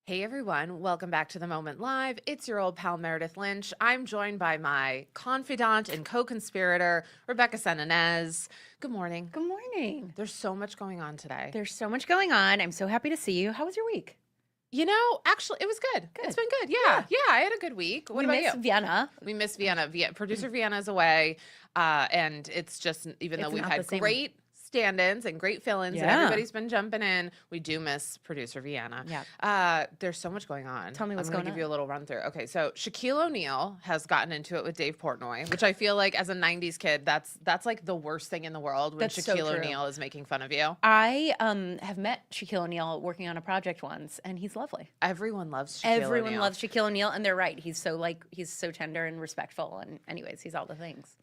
Hey everyone, welcome back to The Moment Live. It's your old pal Meredith Lynch. I'm joined by my confidant and co-conspirator, Rebecca Senanez. Good morning. Good morning. There's so much going on today. There's so much going on. I'm so happy to see you. How was your week? You know, actually, it was good. It's been good. Yeah, I had a good week. What we about miss you? Vienna. We miss Vienna. Producer Vienna is away, and it's just, even though It's we've not had the same. great stand-ins and great fill-ins and Yeah. everybody's been jumping in, we do miss producer Vienna. Yeah. There's so much going on. Tell me what's I'm gonna going give you on. a little run through. Okay, so Shaquille O'Neal has gotten into it with Dave Portnoy, which I feel like as a 90s kid, that's like the worst thing in the world when That's so Shaquille true. O'Neal is making fun of you. I have met Shaquille O'Neal working on a project once, and he's lovely. Everyone loves Shaquille Everyone O'Neal. loves Shaquille O'Neal, and they're right. He's so tender and respectful, and anyways, he's all the things.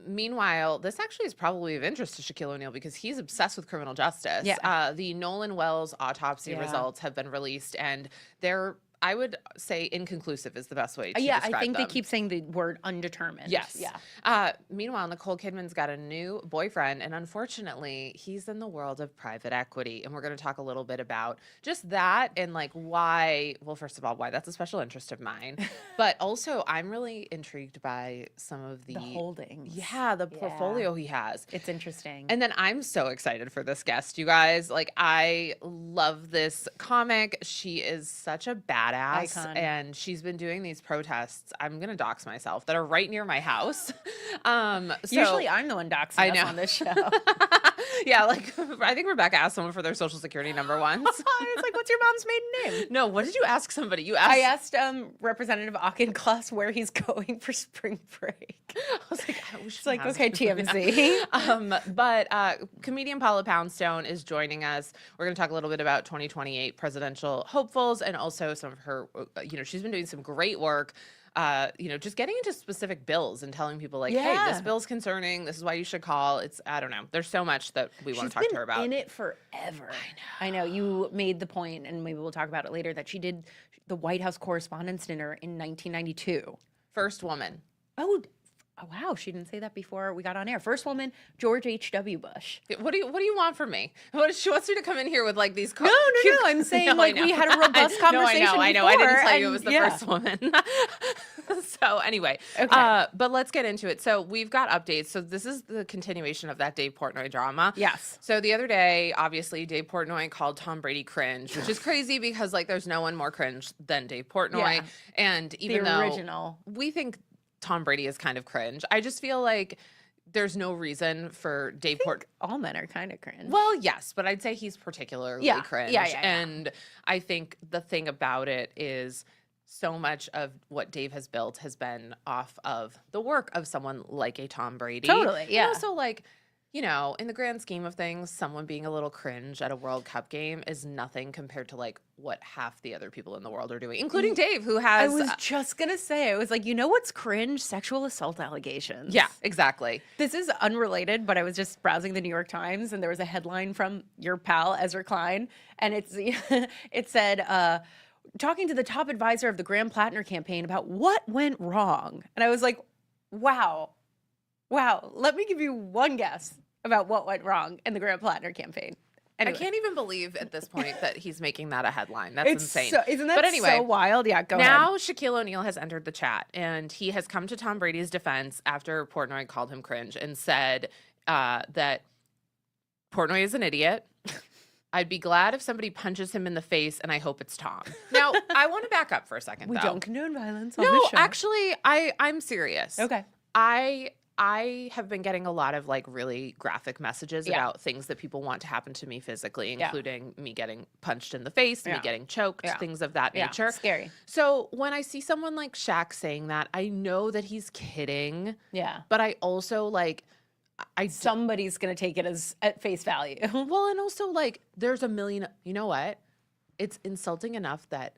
Meanwhile, this actually is probably of interest to Shaquille O'Neal because he's obsessed with criminal justice. Yeah. The Nolan Wells autopsy Yeah. results have been released, and they're, I would say, inconclusive is the best way to Yeah, describe I think them. they keep saying the word undetermined. Yes. Yeah. Meanwhile, Nicole Kidman's got a new boyfriend, and unfortunately, he's in the world of private equity. And we're going to talk a little bit about just that and like why. Well, first of all, why that's a special interest of mine, but also I'm really intrigued by some of The holdings. yeah, the portfolio he has. It's interesting. And then I'm so excited for this guest, you guys. Like, I love this comic. She is such a badass. Icon. And she's been doing these protests. I'm going to dox myself that are right near my house. Usually I'm the one doxing I us know. on this show. Yeah, like, I think Rebecca asked someone for their social security number once. It's like, what's your mom's maiden name? No, what did you ask somebody? You I asked. asked Representative Auchincloss where he's going for spring break. I was like, I wish It's like, okay, TMZ. But comedian Paula Poundstone is joining us. We're going to talk a little bit about 2028 presidential hopefuls and also some of her, she's been doing some great work, just getting into specific bills and telling people like, hey, this Yeah. bill's concerning. This is why you should call. It's, I don't know. There's so much that we want She's to talk to been her about. in it forever. I know. You made the point, and maybe we'll talk about it later, that she did the White House Correspondents' Dinner in 1992. First woman. Oh, wow. She didn't say that before we got on air. First woman, George H.W. Bush. What do you want from me? She wants me to come in here with like these. No. I'm saying No, I like know. we had a robust conversation. I know. I didn't before, tell you it and was the yeah. first woman. So anyway, Okay. but let's get into it. So we've got updates. So this is the continuation of that Dave Portnoy drama. Yes. So the other day, obviously, Dave Portnoy called Tom Brady cringe, which is crazy because like there's no one more cringe than Dave Portnoy. Yeah. And even The though original. we think Tom Brady is kind of cringe, I just feel like there's no reason for Dave Portnoy. All men are kind of cringe. Well, yes, but I'd say he's particularly Yeah, cringe. yeah. And I think the thing about it is so much of what Dave has built has been off of the work of someone like a Tom Brady. Totally, yeah. And also, like, in the grand scheme of things, someone being a little cringe at a World Cup game is nothing compared to like what half the other people in the world are doing, including Dave, who has. I was just going to say, I was like, what's cringe? Sexual assault allegations. Yeah, exactly. This is unrelated, but I was just browsing the New York Times and there was a headline from your pal, Ezra Klein. And it said, talking to the top advisor of the Graham Plattner campaign about what went wrong. And I was like, wow, let me give you one guess about what went wrong in the Graham Plattner campaign. Anyway. I can't even believe at this point that he's making that a headline. That's insane. Isn't that but anyway, so wild? Yeah, go ahead. Now Shaquille O'Neal has entered the chat, and he has come to Tom Brady's defense after Portnoy called him cringe and said that Portnoy is an idiot. I'd be glad if somebody punches him in the face, and I hope it's Tom. Now, I want to back up for a second, We though. don't condone violence on No, this show. actually, I'm serious. Okay. I have been getting a lot of like really graphic messages Yeah. about things that people want to happen to me physically, Yeah. including me getting punched in the face, me Yeah. getting choked, Yeah. things of that Yeah, nature. scary. So when I see someone like Shaq saying that, I know that he's kidding, Yeah. but I also like Somebody's going to take it as at face value. well, and also like there's a million. You know what? It's insulting enough that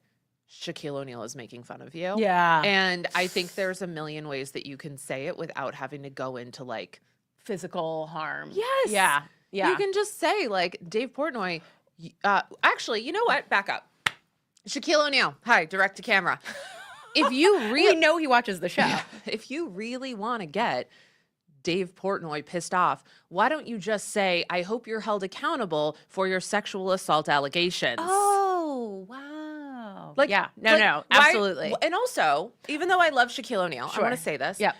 Shaquille O'Neal is making fun of you. Yeah. And I think there's a million ways that you can say it without having to go into like Physical harm. yes. Yeah. Yeah. You can just say like Dave Portnoy. Actually, you know what? Back up. Shaquille O'Neal. Hi, direct to camera. If you we really know he watches the show. if you really want to get Dave Portnoy pissed off, why don't you just say, I hope you're held accountable for your sexual assault allegations? Oh, wow. Like, yeah. No, like, no, why- absolutely. And also, even though I love Shaquille O'Neal, I want to say this. Yeah.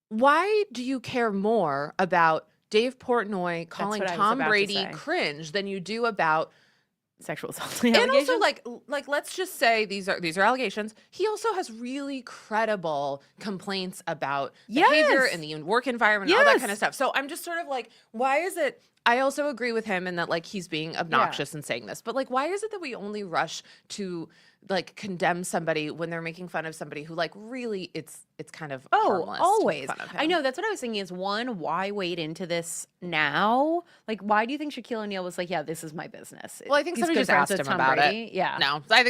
Why do you care more about Dave Portnoy calling what I was Tom about to Brady say. cringe than you do about Sexual assault and allegations. also like let's just say these are allegations. He also has really credible complaints about behavior Yes. and the work environment, all that Yes. kind of stuff. So I'm just sort of like, why is it I also agree with him in that like he's being obnoxious and saying this. But like why is it that we only rush to like condemn somebody when they're making fun of somebody who like really it's kind of harmless to make always. fun of him. I know, that's what I was thinking is, one, why wade into this now? Like, why do you think Shaquille O'Neal was like, yeah, this is my business? Well, I think He's somebody good just friends asked with him Tom about Brady. it. Yeah. No, I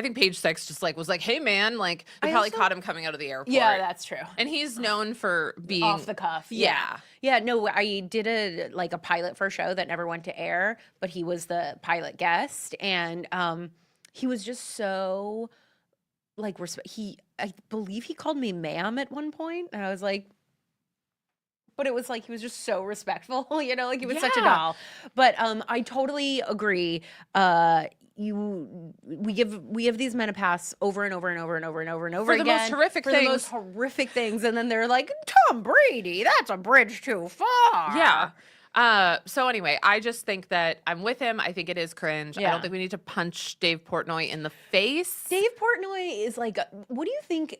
think Page Six just like was like, hey man, like they I probably also- caught him coming out of the airport. Yeah, that's true. And he's known for being Off the cuff. Yeah. Yeah, no, I did a pilot for a show that never went to air, but he was the pilot guest, and he was just so like I believe he called me ma'am at one point, and I was like, but it was like he was just so respectful, you know, like he was such a Yeah. doll. But I totally agree. We give these men a pass over and over and over and over and over and over For the again most horrific for the most things. horrific things, and then they're like, Tom Brady, that's a bridge too far. Yeah. So anyway, I just think that I'm with him. I think it is cringe. I Yeah. don't think we need to punch Dave Portnoy in the face. Dave Portnoy is like, what do you think?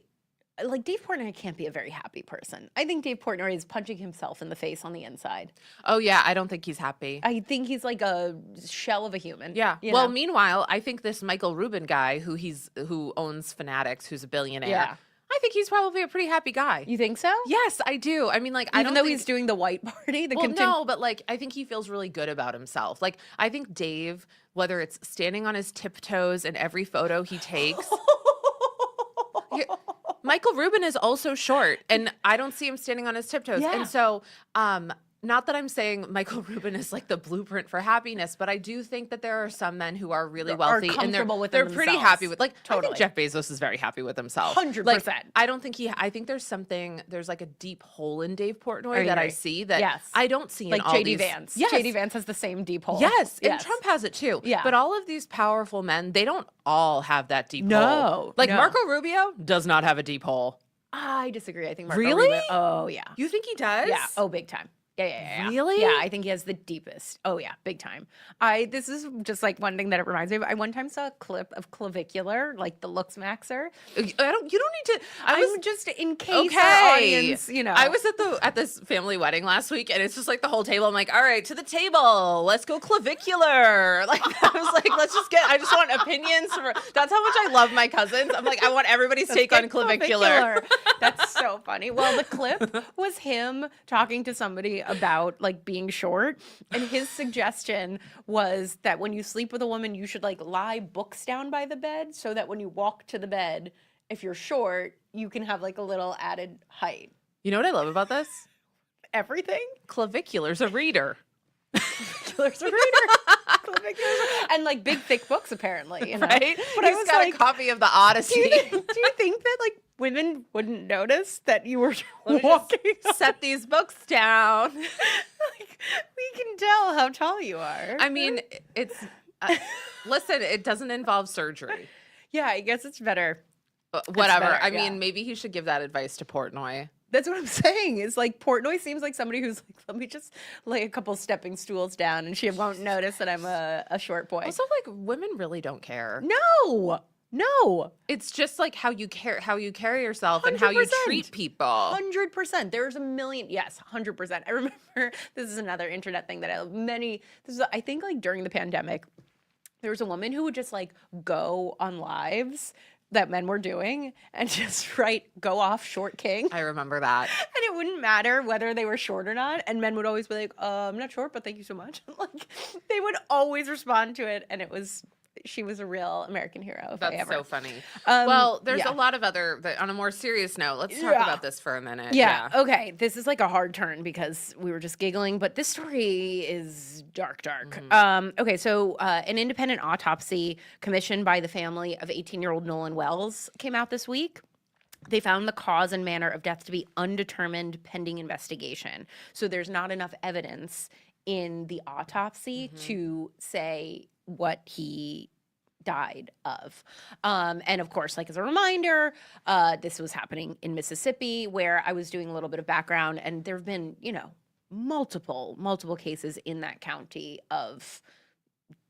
Like, Dave Portnoy can't be a very happy person. I think Dave Portnoy is punching himself in the face on the inside. Oh yeah, I don't think he's happy. I think he's like a shell of a human. Yeah. you Well, know? meanwhile, I think this Michael Rubin guy who owns Fanatics, who's a billionaire. Yeah. I think he's probably a pretty happy guy. You think so? Yes, I do. I mean, like, I Even don't though think he's doing the white party, the well, no, but like I think he feels really good about himself. Like I think Dave, whether it's standing on his tiptoes in every photo he takes. Michael Rubin is also short, and I don't see him standing on his tiptoes. Yeah. And so, not that I'm saying Michael Rubin is like the blueprint for happiness, but I do think that there are some men who are really Are wealthy and comfortable with they're them pretty themselves. happy with. Like I Totally. think Jeff Bezos is very happy with himself. 100%. Like, I don't think I think there's like a deep hole in Dave Portnoy that I agree. see that Yes. I don't see like in all JD these. Vance. Yes. JD Vance has the same deep hole. Yes, and Yes. Trump has it too. Yeah. But all of these powerful men, they don't all have that deep No, hole. Like no. Marco Rubio does not have a deep hole. I disagree. I think Marco Really? Rubio. Oh yeah. You think he does? Yeah. Oh, big time. Yeah. Really? Yeah, I think he has the deepest. Oh yeah, big time. This is just like one thing that it reminds me of. I one time saw a clip of Clavicular, like the Looks Maxer. You don't need to. I'm just in case our audience, you know. I was at this family wedding last week, and it's just like the whole table. I'm like, all right, to the table. Let's go clavicular. Like I was like, I just want opinions. That's how much I love my cousins. I'm like, I want everybody's take on clavicular. That's so funny. Well, the clip was him talking to somebody about like being short, and his suggestion was that when you sleep with a woman, you should like lie books down by the bed so that when you walk to the bed, if you're short, you can have like a little added height. You know what I love about this? Everything. Clavicular's a reader. Clavicular's a reader. And like big thick books apparently, you know? Right? But I He's was got like, a copy of the Odyssey. do you think that like women wouldn't notice that you were Let me walking? just set these books down. Like, we can tell how tall you are. I mean, it's listen, it doesn't involve surgery. Yeah, I guess it's better. Whatever. better, I yeah. mean, maybe he should give that advice to Portnoy. That's what I'm saying. Is like Portnoy seems like somebody who's like, let me just lay a couple stepping stools down, and she won't notice that I'm a short boy. Also, like women really don't care. No. It's just like how you carry yourself and how you 100%. treat people. 100%. There's a million. Yes, 100%. I remember this is another internet thing that I think like during the pandemic, there was a woman who would just like go on lives that men were doing and just go off short king. I remember that. And it wouldn't matter whether they were short or not. And men would always be like, I'm not short, but thank you so much. Like they would always respond to it. And she was a real American hero. That's so funny. Um, Well, there's yeah. a lot of on a more serious note, let's talk Yeah. about this for a minute. Yeah. Okay. This is like a hard turn because we were just giggling, but this story is dark. Okay. So an independent autopsy commissioned by the family of 18-year-old Nolan Wells came out this week. They found the cause and manner of death to be undetermined pending investigation. So there's not enough evidence in the autopsy to say what he died of. And of course, like as a reminder, this was happening in Mississippi, where I was doing a little bit of background, and there have been, multiple cases in that county of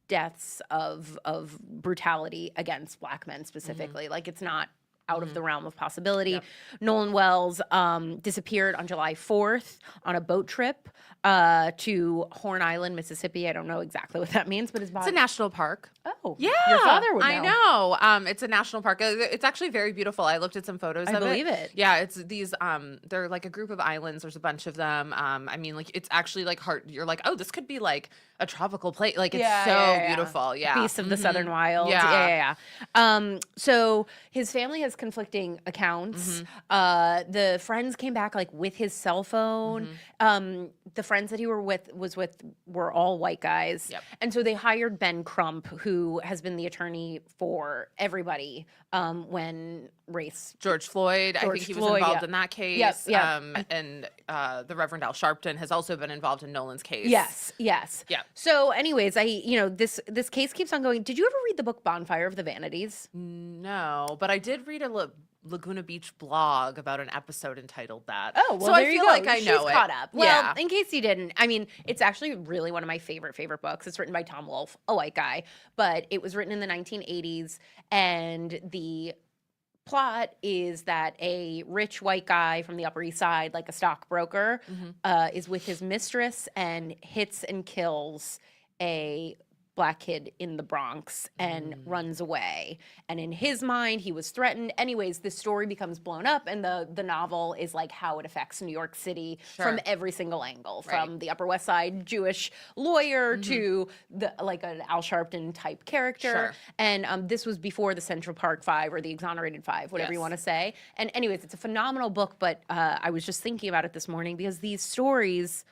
deaths of brutality against Black men specifically. Like it's not out of the realm of possibility. Yep. Nolan Wells disappeared on July 4th on a boat trip to Horn Island, Mississippi. I don't know exactly what that means, but his body. It's a national park. Oh, Yeah, your father would know. I know. It's a national park. It's actually very beautiful. I looked at some photos of it. I believe it. Yeah, it's these. They're like a group of islands. There's a bunch of them. I mean, like it's actually like hard. You're like, oh, this could be like a tropical place. Like it's beautiful. Yeah, Beasts of the Southern Wilds. Yeah. So his family has conflicting accounts. The friends came back like with his cell phone. The friends that he was with were all white guys. Yep. And so they hired Ben Crump, who has been the attorney for everybody when race. George Floyd. I think he was involved in that case. And the Reverend Al Sharpton has also been involved in Nolan's case. Yes. Yeah. So anyways, this case keeps on going. Did you ever read the book Bonfire of the Vanities? No, but I did read a Laguna Beach blog about an episode entitled that. Oh, well, so there I you feel go. like I know She's it. caught up. Well, Yeah. in case you didn't, I mean, it's actually really one of my favorite books. It's written by Tom Wolfe, a white guy, but it was written in the 1980s, and the plot is that a rich white guy from the Upper East Side, like a stockbroker, is with his mistress and hits and kills a Black kid in the Bronx and runs away. And in his mind, he was threatened. Anyways, this story becomes blown up, and the novel is like how it affects New York City from every single angle, from the Upper West Side Jewish lawyer to like an Al Sharpton type character. And this was before the Central Park Five or the Exonerated Five, whatever you want to say. And anyways, it's a phenomenal book, but I was just thinking about it this morning because these stories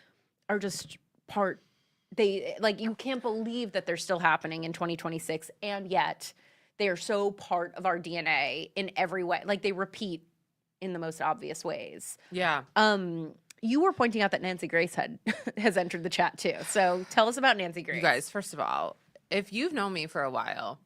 are just you can't believe that they're still happening in 2026, and yet they are so part of our DNA in every way. Like they repeat in the most obvious ways. Yeah. You were pointing out that Nancy Grace has entered the chat too. So tell us about Nancy Grace. You guys, first of all, if you've known me for a while,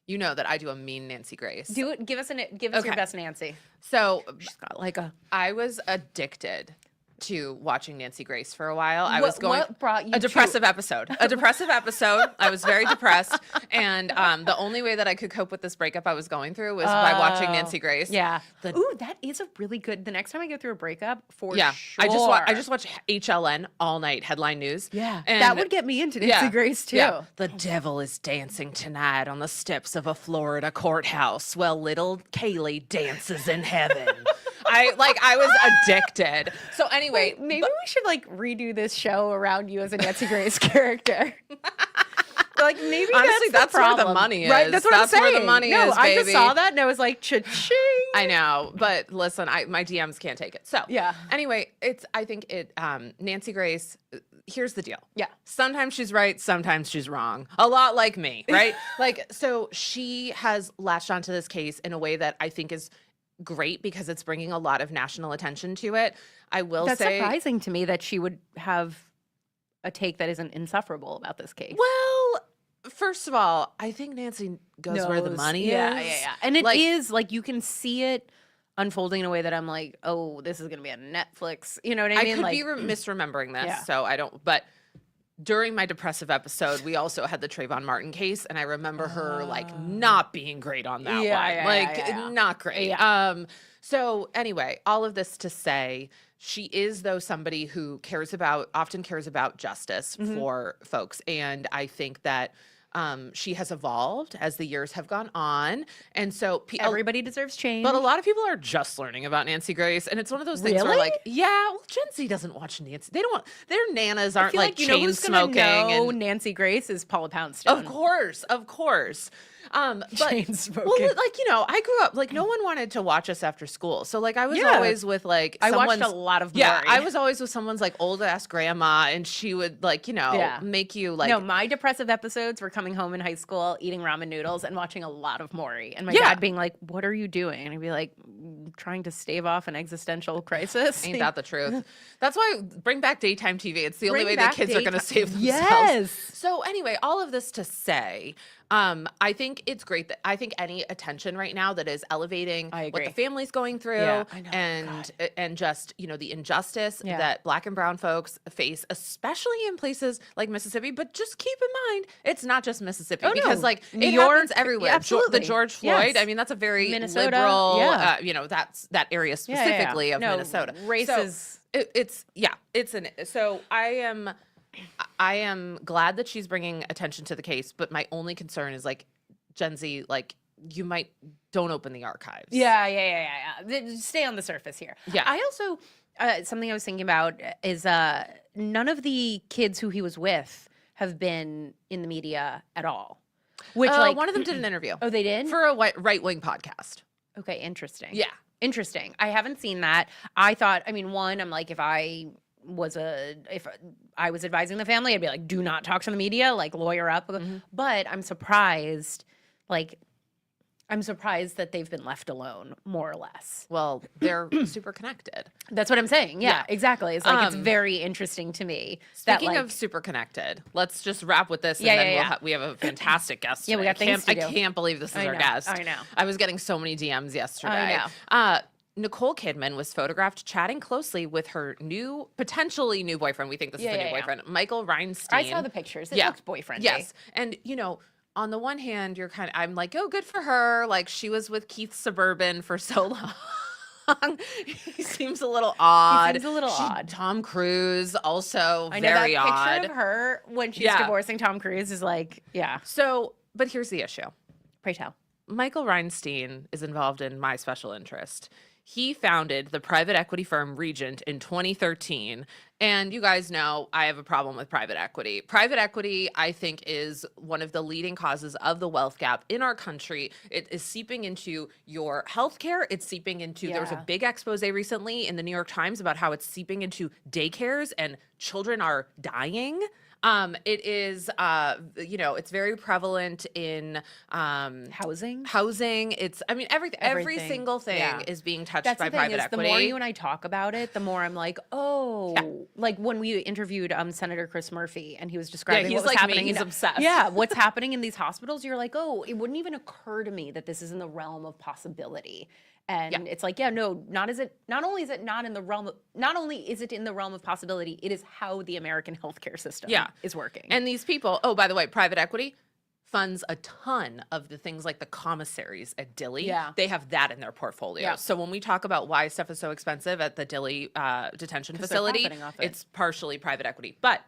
you know that I do a mean Nancy Grace. Do it. Give us your best Nancy. So She's got like I was addicted to watching Nancy Grace for a while. I What- was going what brought you a depressive to- episode. A depressive episode. I was very depressed, and the only way that I could cope with this breakup I was going through was by watching Nancy Grace. Yeah. Ooh, that is a really good. The next time I go through a breakup, for sure. I just watch HLN all night, headline news. Yeah, And that would get me into Nancy Grace too. Yeah. The devil is dancing tonight on the steps of a Florida courthouse. Well, little Kaylee dances in heaven. I was addicted. So anyway, Maybe we should like redo this show around you as a Nancy Grace character. Like maybe honestly, that's the where problem. the money is. Right? That's what I'm saying. Where the money no, is, I baby. just saw that and I was like, cha-ching. I know, but listen, my DMs can't take it. So Yeah. Anyway, I think Nancy Grace. Here's the deal. Yeah. Sometimes she's right, sometimes she's wrong. A lot like me, right? So she has latched onto this case in a way that I think is great because it's bringing a lot of national attention to it. I will That's say, surprising to me that she would have a take that isn't insufferable about this case. well, first of all, I think Nancy goes where the money is. Yeah. And it is like you can see it unfolding in a way that I'm like, oh, this is going to be on Netflix. You know what I mean? I could be misremembering this, Yeah. so I don't. But during my depressive episode, we also had the Trayvon Martin case, and I remember her not being great on that one. Not great. Yeah. So anyway, all of this to say, she is though somebody who often cares about justice for folks, and I think that she has evolved as the years have gone on, and so Everybody deserves change. but a lot of people are just learning about Nancy Grace, and it's one of those things where, Really? like, well, Gen Z doesn't watch Nancy. They don't. Their nanas aren't I feel like you know chain who's gonna smoking. know And Nancy Grace is Paula Poundstone. of course. But Chain smoking. well, I grew up like no one wanted to watch us after school, so like I was Yeah. always with like I watched someone's- a lot of Yeah, Maury. I was always with someone's like old ass grandma, and she would like make you like No, my depressive episodes were coming home in high school, eating ramen noodles, and watching a lot of Maury. And my Yeah. dad being like, "What are you doing?" And I'd be like, "Trying to stave off an existential crisis." Ain't that the truth? That's why bring back daytime TV. It's the only Bring way the back kids are going to daytime- save themselves. Yes. So anyway, all of this to say, I think it's great that I think any attention right now that is elevating I what the agree. family's going through Yeah, I know. and just, the injustice Yeah. that Black and brown folks face, especially in places like Mississippi. But just keep in mind, it's not just Mississippi Oh, because no. like New it York, happens everywhere. yeah, absolutely. The George Floyd, Yes. I mean, that's a very Minnesota, liberal, yeah. that's that area specifically of No, Minnesota. race So is so I am glad that she's bringing attention to the case, but my only concern is like Gen Z, like don't open the archives. Yeah. Stay on the surface here. Yeah. I also something I was thinking about is none of the kids who he was with have been in the media at all. Which one of them did an interview. Oh, they did? For a right-wing podcast. Okay, interesting. Yeah. Interesting. I haven't seen that. I thought, I mean, one, I'm like, if I was advising the family, I'd be like, do not talk to the media, like lawyer up. But I'm surprised that they've been left alone, more or less. Well, they're super connected. That's what I'm saying. Yeah, exactly. It's like, it's very interesting to me. Speaking of super connected, let's just wrap with this, and then we have a fantastic guest today. Yeah, we got things to do. I can't believe this is our know, guest. I know. I was getting so many DMs yesterday. I know. Nicole Kidman was photographed chatting closely with her potentially new boyfriend. We think this is the new boyfriend, Michael Reinstein. I saw the pictures. It looked boyfriendy. Yes. And, on the one hand, I'm like, oh, good for her. Like, she was with Keith Suburban for so long. He seems a little odd. He seems a little odd. Tom Cruise, also I know very that odd. picture of her when she's divorcing Tom Cruise is like, yeah. So, but here's the issue. Pray tell. Michael Reinstein is involved in my special interest. He founded the private equity firm Regent in 2013. And you guys know I have a problem with private equity. Private equity, I think, is one of the leading causes of the wealth gap in our country. It is seeping into your healthcare. It's seeping into, there was a big expose recently in the New York Times about how it's seeping into daycares and children are dying. It is, it's very prevalent in housing. It's, I mean, every single thing is being touched by private equity. The more you and I talk about it, the more I'm like, like when we interviewed Senator Chris Murphy and he was describing what was happening. He's obsessed. Yeah, what's happening in these hospitals. You're like, oh, it wouldn't even occur to me that this is in the realm of possibility. And it's like, not only is it in the realm of possibility, it is how the American healthcare system is working. And these people, oh, by the way, private equity funds a ton of the things like the commissaries at Dilley. Yeah. They have that in their portfolio. Yeah. So when we talk about why stuff is so expensive at the Dilley detention facility, it's partially private equity. But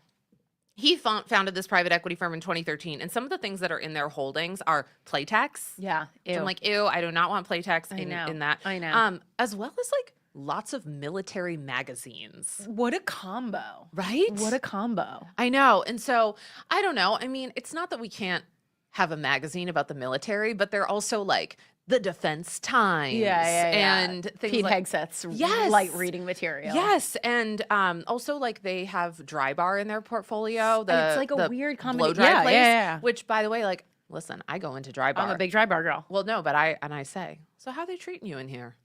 he founded this private equity firm in 2013, and some of the things that are in their holdings are Playtex. Yeah, which I'm like, ew, I do not want Playtex in that. I know. As well as like lots of military magazines. What a combo. Right? What a combo. I know. And so, I don't know. I mean, it's not that we can't have a magazine about the military, but they're also like the Defense Times and things Pete like Hegseth's light reading material. Yes, and also like they have Dry Bar in their portfolio. It's like a weird blow combination. dry place, Yeah. which, by the way, like, listen, I go into Dry Bar. I'm a big Dry Bar girl. Well, no, but I say, so how are they treating you in here?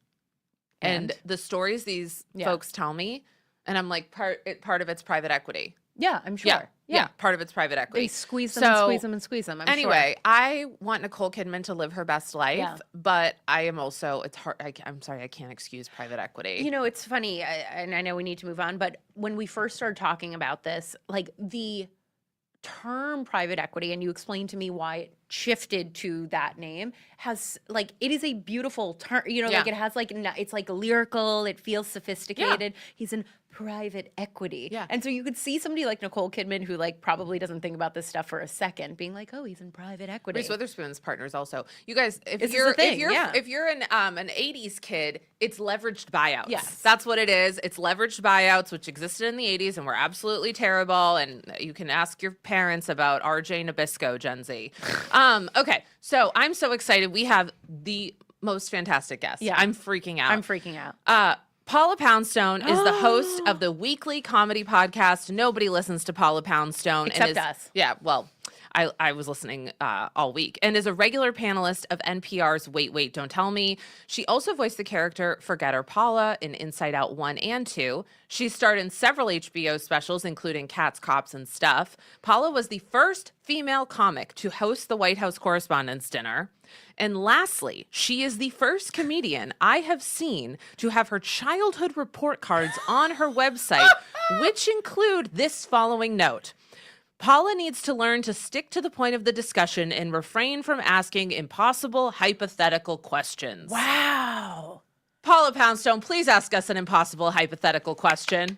And the stories these folks tell me, and I'm like, part of it's private equity. Yeah, I'm sure. Yeah, part of it's private equity. They squeeze them and squeeze them and squeeze them. Anyway, I want Nicole Kidman to live her best life, but I am also, it's hard. I'm sorry, I can't excuse private equity. You know, it's funny, and I know we need to move on, but when we first started talking about this, like the term private equity, and you explained to me why it shifted to that name, has like, it is a beautiful term, like it has like, it's like lyrical, it feels sophisticated. He's in private equity. Yeah. And so you could see somebody like Nicole Kidman who like probably doesn't think about this stuff for a second being like, oh, he's in private equity. Reese Witherspoon's partners also. You guys, if This is you're the thing, if you're an 80s kid, it's leveraged buyouts. Yes. That's what it is. It's leveraged buyouts, which existed in the 80s and were absolutely terrible. And you can ask your parents about RJ Nabisco, Gen Z. Okay, so I'm so excited. We have the most fantastic guest. Yeah. I'm freaking out. I'm freaking out. Paula Poundstone is the host of the weekly comedy podcast Nobody Listens to Paula Poundstone. Except us. Yeah, well, I was listening all week, and is a regular panelist of NPR's Wait, Wait, Don't Tell Me. She also voiced the character Forgetter Paula in Inside Out 1 and 2. She starred in several HBO specials, including Cats, Cops, and Stuff. Paula was the first female comic to host the White House Correspondents' Dinner. And lastly, she is the first comedian I have seen to have her childhood report cards on her website, which include this following note. Paula needs to learn to stick to the point of the discussion and refrain from asking impossible hypothetical questions. Wow. Paula Poundstone, please ask us an impossible hypothetical question.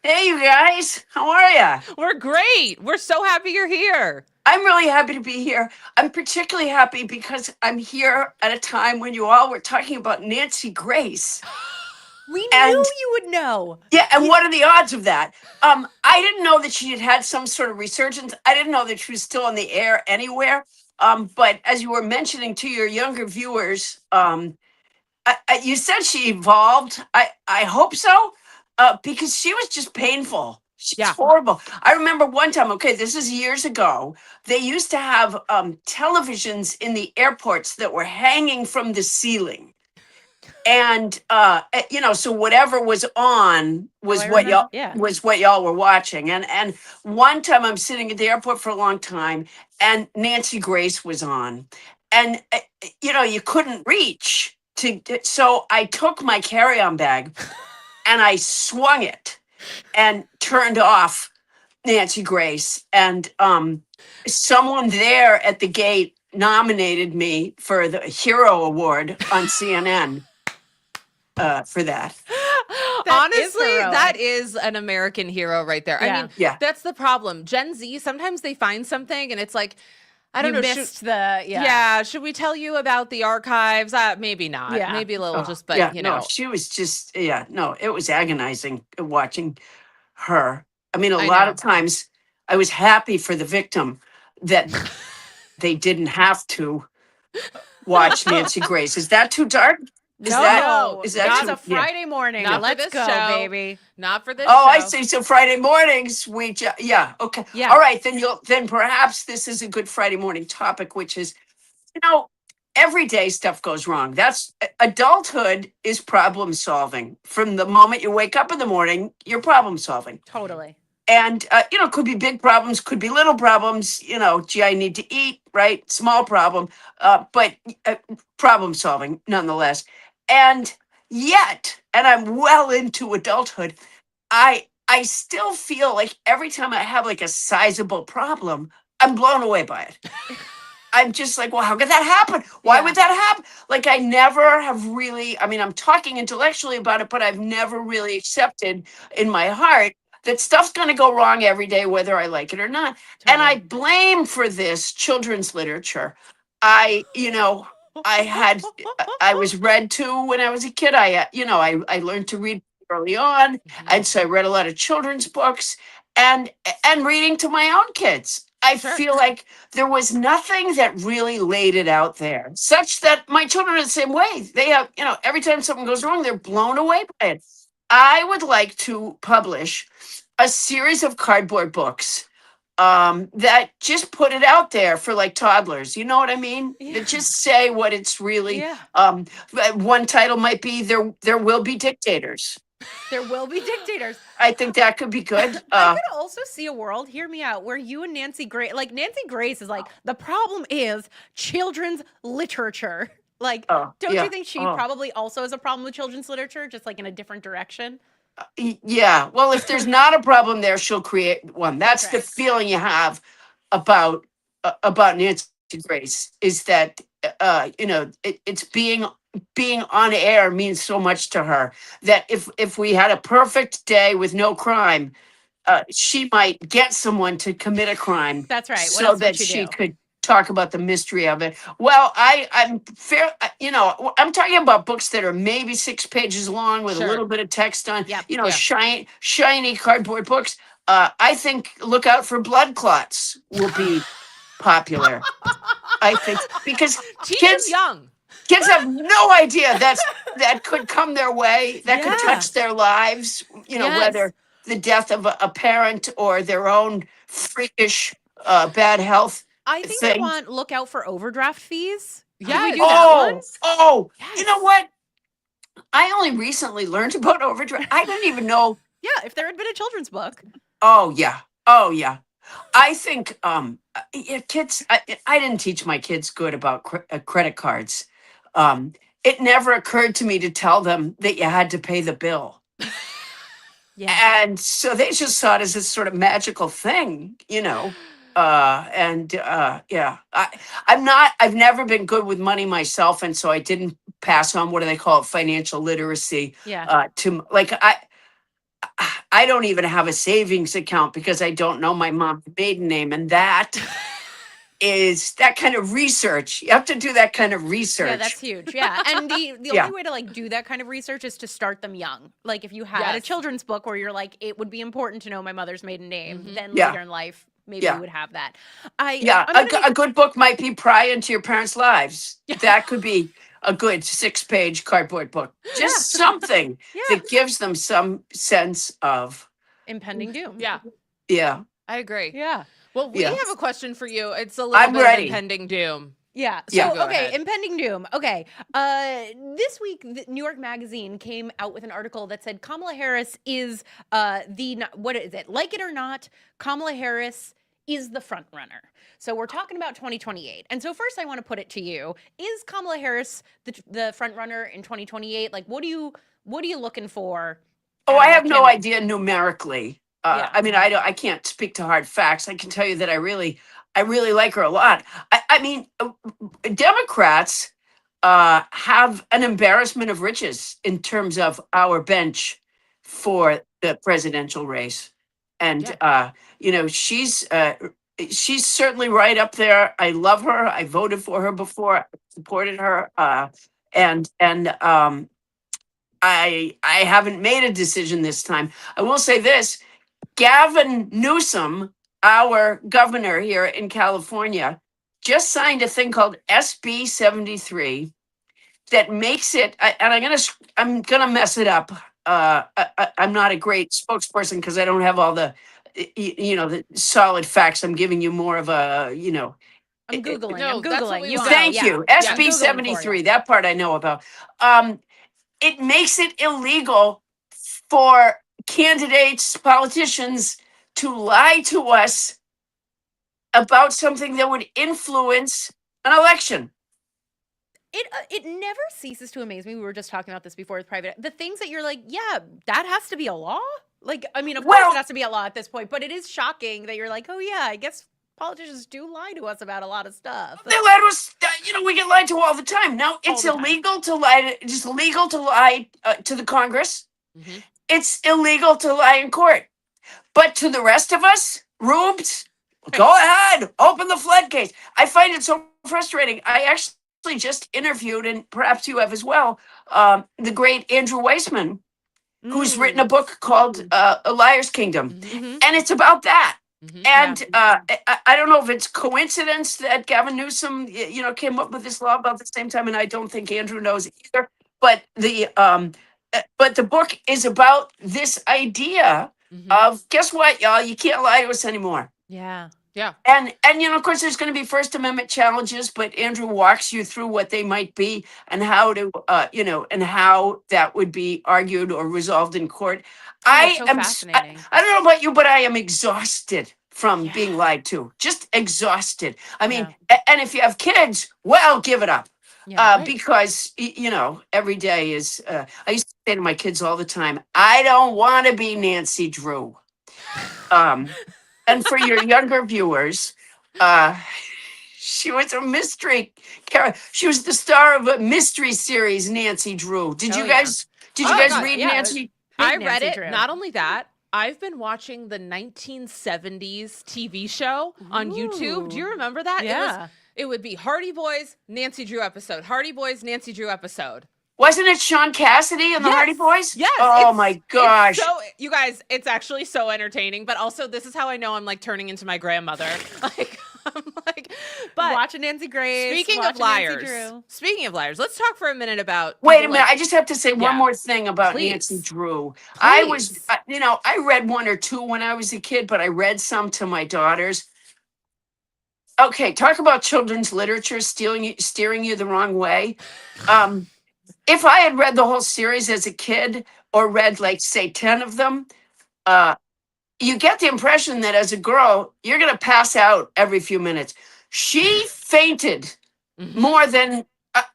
Hey, you guys. How are ya? We're great. We're so happy you're here. I'm really happy to be here. I'm particularly happy because I'm here at a time when you all were talking about Nancy Grace. We And- knew you would know. Yeah, and what are the odds of that? I didn't know that she had some sort of resurgence. I didn't know that she was still on the air anywhere. But as you were mentioning to your younger viewers, you said she evolved. I hope so, because she was just painful. She's horrible. I remember one time, okay, this is years ago, they used to have televisions in the airports that were hanging from the ceiling. And so whatever was on was what y'all were watching. And one time I'm sitting at the airport for a long time, and Nancy Grace was on, and you couldn't reach so I took my carry-on bag and I swung it and turned off Nancy Grace, and someone there at the gate nominated me for the Hero Award on CNN. For that. Honestly, heroic. that is an American hero right there. I mean, Yeah. that's the problem. Gen Z, sometimes they find something and it's like, I don't You know. missed the Should we tell you about the archives? Maybe not. Yeah. Maybe a little just, but no, she was just, it was agonizing watching her. I mean, a lot of times I was happy for the victim that they didn't have to watch Nancy Grace. Is that too dark? It's a Friday morning. Not for Let's this go, show. baby. Not for this Oh, show. I see. So Friday mornings, okay. Yeah. All right, then perhaps this is a good Friday morning topic, which is, everyday stuff goes wrong. That's adulthood is problem solving. From the moment you wake up in the morning, you're problem solving. Totally. And, could be big problems, could be little problems, gee, I need to eat, right? Small problem, but problem solving nonetheless. And yet, and I'm well into adulthood, I still feel like every time I have like a sizable problem, I'm blown away by it. I'm just like, well, how could that happen? Why would that happen? Like, I never have really, I'm talking intellectually about it, but I've never really accepted in my heart that stuff's going to go wrong every day, whether I like it or not. Totally. And I blame for this children's literature. I was read to when I was a kid. I learned to read early on. And so I read a lot of children's books and reading to my own kids. I feel like there was nothing that really laid it out there, such that my children are the same way. They have, every time something goes wrong, they're blown away by it. I would like to publish a series of cardboard books that just put it out there for like toddlers. You know what I mean? Yeah. That just say what it's really. Yeah. One title might be There Will Be Dictators. There will be dictators. I think that could be good. I could also see a world, hear me out, where you and Nancy Grace, Nancy Grace is like, the problem is children's literature. Like, don't you think she probably also has a problem with children's literature, just like in a different direction? Yeah. Well, if there's not a problem there, she'll create one. That's the feeling you have about Nancy Grace, is that it's being on air means so much to her that if we had a perfect day with no crime, she might get someone to commit a crime. That's right. So that she could talk about the mystery of it. Well, I'm fair. I'm talking about books that are maybe 6 pages long with a little bit of text on. Shiny cardboard books. I think Look Out for Blood Clots will be popular. I think because kids have no idea that could come their way, that could touch their lives, whether the death of a parent or their own freakish bad health I think I thing. want look out for overdraft fees. Did we Yes. do that one? You know Yes. what? I only recently learned about overdraft. I didn't even know. Yeah, if there had been a children's book. Oh yeah. Oh yeah. I think yeah, kids. I didn't teach my kids good about credit cards. Um, it never occurred to me to tell them that you had to pay the bill, Yeah. and so they just saw it as this sort of magical thing, you know. Yeah, I'm not. I've never been good with money myself, and so I didn't pass on, what do they call it, financial literacy. Yeah. To like I don't even have a savings account because I don't know my mom's maiden name, and that is that kind of research. You have to do that kind of research. Yeah, that's huge. Yeah. And the Yeah. only way to like do that kind of research is to start them young. Like if you had a Yes. children's book where you're like, it would be important to know my mother's maiden name, then Yeah. later in life, maybe Yeah. you would have that. Yeah, I'm gonna a good book might be Pry into Your Parents' Lives. That could be a good 6-page cardboard book. Just something Yeah. that gives them some sense of, impending doom. Yeah, yeah. I agree. Yeah. Well, we Yeah. have a question for you. It's a little I'm bit ready. of impending doom. Yeah. So Yeah. Go okay, ahead. impending doom. Okay. This week, the New York Magazine came out with an article that said Kamala Harris is what is it? Like it or not, Kamala Harris is the front runner. So we're talking about 2028. And so first, I want to put it to you: is Kamala Harris the front runner in 2028? Like, what are you looking for? Oh, out I of a have no candidate? idea numerically. Yeah. I mean, I can't speak to hard facts. I can tell you that I really like her a lot. I mean, Democrats have an embarrassment of riches in terms of our bench for the presidential race, and you know, she's certainly right up there. I love her. I voted for her before. I supported her, and I haven't made a decision this time. I will say this: Gavin Newsom, our governor here in California, just signed a thing called SB 73 that makes it. And I'm gonna mess it up. I'm not a great spokesperson because I don't have all the the solid facts. I'm giving you more of a I'm Googling. No, I'm that's what Googling. we You want. go. Thank Yeah. you. I'm SB Googling for 73. you. That part I know about. It makes it illegal for candidates, politicians to lie to us about something that would influence an election. It never ceases to amaze me. We were just talking about this before with private. The things that you're like, yeah, that has to be a law. Like, I mean, of course Well- it has to be a law at this point, but it is shocking that you're like, oh yeah, I guess politicians do lie to us about a lot of stuff. They lie to us. We get lied to all the time. Now it's the time. illegal to lie. It's illegal to lie to the Congress. Mhm. It's illegal to lie in court. But to the rest of us, rubes, go ahead, open the floodgates. I find it so frustrating. I actually just interviewed, and perhaps you have as well, the great Andrew Weissman, who's written a book called A Liar's Kingdom. Mhm. And it's about that. Mhm. And I don't know if it's coincidence that Gavin Newsom, came up with this law about the same time, and I don't think Andrew knows either. But the book is about this idea Mhm. of, guess what, y'all, you can't lie to us anymore. Yeah. Yeah. And of course, there's going to be First Amendment challenges, but Andrew walks you through what they might be and how to, and how that would be argued or resolved in court. That's so fascinating. I don't know about you, but I am exhausted from Yeah. being lied to. Just exhausted. I mean, Yeah. and if you have kids, well, give it up. Yeah. Right. Because every day is. I used to say to my kids all the time, I don't want to be Nancy Drew. And for your younger viewers, she was a mystery character. She was the star of a mystery series, Nancy Drew. Did Oh, you yeah. guys? Did Oh, you guys God, read yeah. Nancy? I Big read Nancy it. Drew. Not only that, I've been watching the 1970s TV show on YouTube. Do you Ooh. remember that? Yeah. It would be Hardy Boys, Nancy Drew episode. Hardy Boys, Nancy Drew episode. Wasn't it Sean Cassidy and the Yes, Hardy Boys? yes, Oh it's- my gosh. So, you guys, it's actually so entertaining, but also this is how I know I'm like turning into my grandmother. But Watching Nancy Grace. speaking of watching Nancy liars, let's talk for a minute about. Wait a people minute. like- I just have to say one Yeah. more thing about Please. Nancy Drew. I was, Please. I read one or two when I was a kid, but I read some to my daughters. Okay, talk about children's literature steering you the wrong way. Um, if I had read the whole series as a kid, or read like say 10 of them, uh, you get the impression that as a girl, you're going to pass out every few minutes. She fainted Mhm. more than,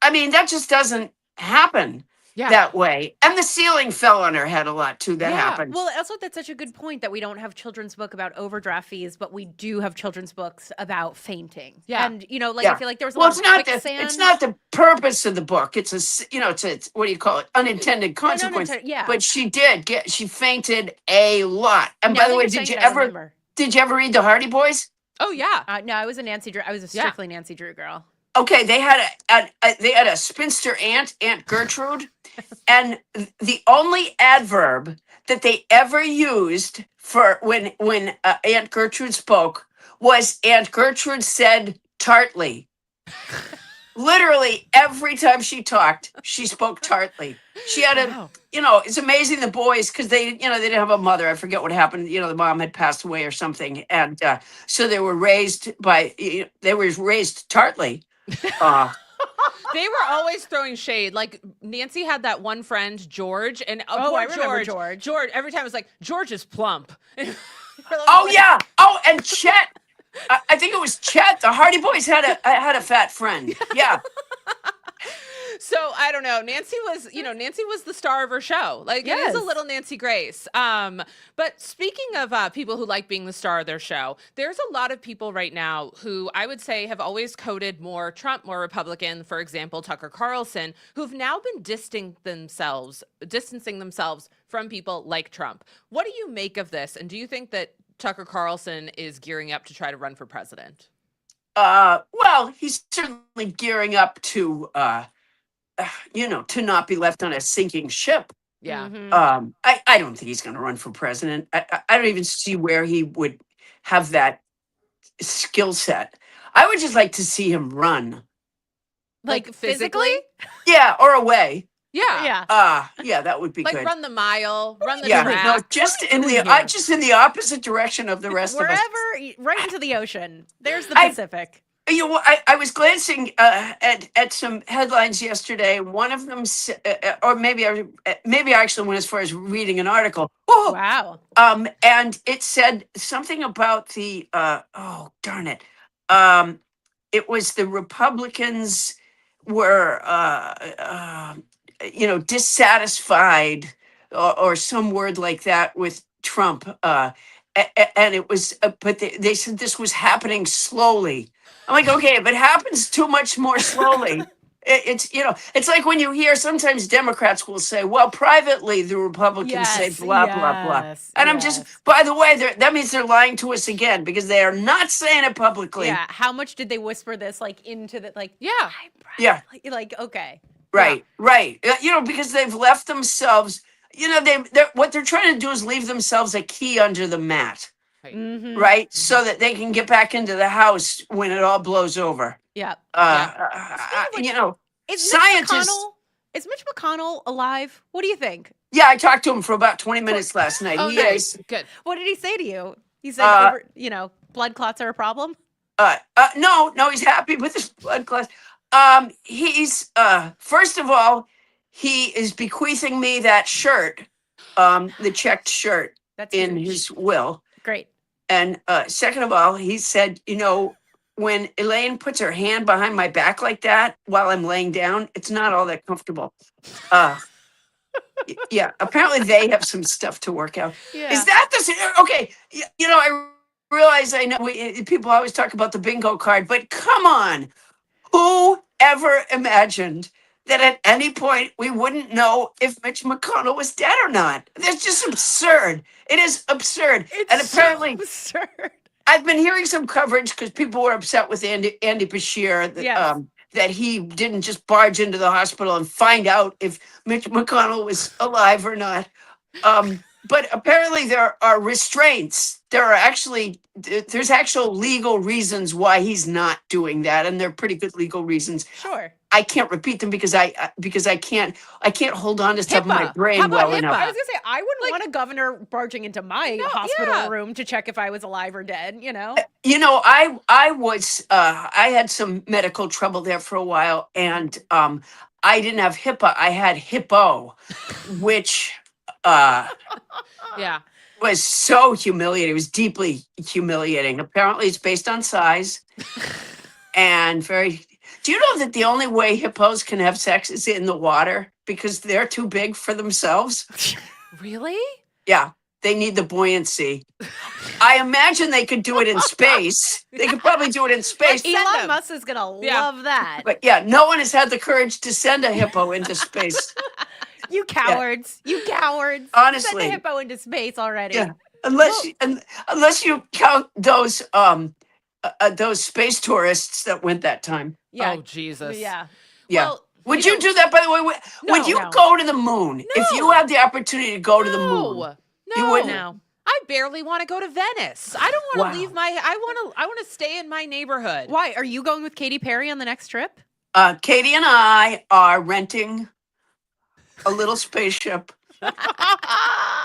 I mean, that just doesn't happen Yeah. that way. And the ceiling fell on her head a lot too. That Yeah. happened. Well, also that's such a good point that we don't have children's book about overdraft fees, but we do have children's books about fainting. Yeah. And like I Yeah. feel like there was a Well, lot of quicksand. it's not the purpose of the book. It's it's what do you call it? Unintended consequence. Yeah. But she fainted a lot. And Now by the that way, you're saying it, I remember. did you ever read the Hardy Boys? Oh yeah. No, I was a Nancy Drew. I was a Yeah. strictly Nancy Drew girl. Okay, they had a spinster aunt, Aunt Gertrude, and the only adverb that they ever used for when Aunt Gertrude spoke was Aunt Gertrude said tartly. Literally every time she talked, she spoke tartly. She had Wow. it's amazing the boys because they didn't have a mother. I forget what happened. The mom had passed away or something, and so they were raised tartly. They were always throwing shade. Like Nancy had that one friend, George, and Oh, I poor remember George. George, every time it was like, George is plump. Oh yeah. Oh, and Chet. I think it was Chet. The Hardy Boys had a fat friend. Yeah. So I don't know. Nancy was the star of her show. Like it is a Yes. little Nancy Grace. But speaking of people who like being the star of their show, there's a lot of people right now who I would say have always coded more Trump, more Republican. For example, Tucker Carlson, who've now been distancing themselves from people like Trump. What do you make of this? And do you think that Tucker Carlson is gearing up to try to run for president? Well, he's certainly gearing up to to not be left on a sinking ship. Yeah. Mhm. I don't think he's going to run for president. I don't even see where he would have that skill set. I would just like to see him run. Like physically? Yeah, or away. Yeah. Yeah. Yeah, that would be Like good. run the mile, run the Yeah, track. no, just in doing the opposite direction of the rest of us. Wherever, right into the ocean. There's the I- Pacific. I was glancing at some headlines yesterday. One of them, or maybe I actually went as far as reading an article. Oh, Wow. and it said something about the oh darn it, it was the Republicans were dissatisfied or some word like that with Trump, and it was, but they said this was happening slowly. I'm like, okay, if it happens too much more slowly, it's like when you hear sometimes Democrats will say, well, privately the Republicans say blah blah blah, and I'm just, by the way, that means they're lying to us again because they are not saying it publicly. Yeah. How much did they whisper this into the Yeah. Yeah. Like okay. Right. Because they've left themselves. What they're trying to do is leave themselves a key under the mat. Mhm. Right, so that they can get back into the house when it all blows over. Yeah. Is scientists. Is Mitch McConnell alive? What do you think? Yeah, I talked to him for about 20 minutes last night. Oh, He nice. is. Good. What did he say to you? He said, blood clots are a problem. No, he's happy with his blood clots. He's first of all, he is bequeathing me that shirt, the checked shirt That's in huge. his will. Great. And second of all, he said, when Elaine puts her hand behind my back like that while I'm laying down, it's not all that comfortable. Yeah, apparently they have some stuff to work out. Yeah. Is that the same? Okay, I realize I know people always talk about the bingo card, but come on. Who ever imagined that at any point we wouldn't know if Mitch McConnell was dead or not? That's just absurd. It is absurd. And apparently, so absurd. I've been hearing some coverage because people were upset with Andy Bashir that, Yes. that he didn't just barge into the hospital and find out if Mitch McConnell was alive or not. But apparently there are restraints. There's actual legal reasons why he's not doing that, and they're pretty good legal reasons. Sure. I can't repeat them because I can't hold on to stuff in my HIPAA. brain How about well HIPAA? enough. I was gonna say I wouldn't Like- want a governor barging into my hospital yeah. room to check if I was alive or dead. You know, I was I had some medical trouble there for a while, and I didn't have HIPAA. I had Hippo, which Yeah. was so humiliating. It was deeply humiliating. Apparently, it's based on size and very. Do you know that the only way hippos can have sex is in the water because they're too big for themselves? Really? Yeah, they need the buoyancy. I imagine they could do it in space. They could probably do it in space. Send Elon them. Musk is gonna Yeah. love that. But yeah, no one has had the courage to send a hippo into space. You cowards! You cowards! Honestly. Send a hippo into space already. Yeah, unless you count those space tourists that went that time. Yeah. Oh, Jesus. Yeah. Yeah. Well, Would you do that, by the way? Would you No. go to the moon if you No. had the opportunity to go to the moon? No. You wouldn't? No. I barely want to go to Venice. I don't want to Wow. leave my. I want to stay in my neighborhood. Why are you going with Katy Perry on the next trip? Katie and I are renting a little spaceship.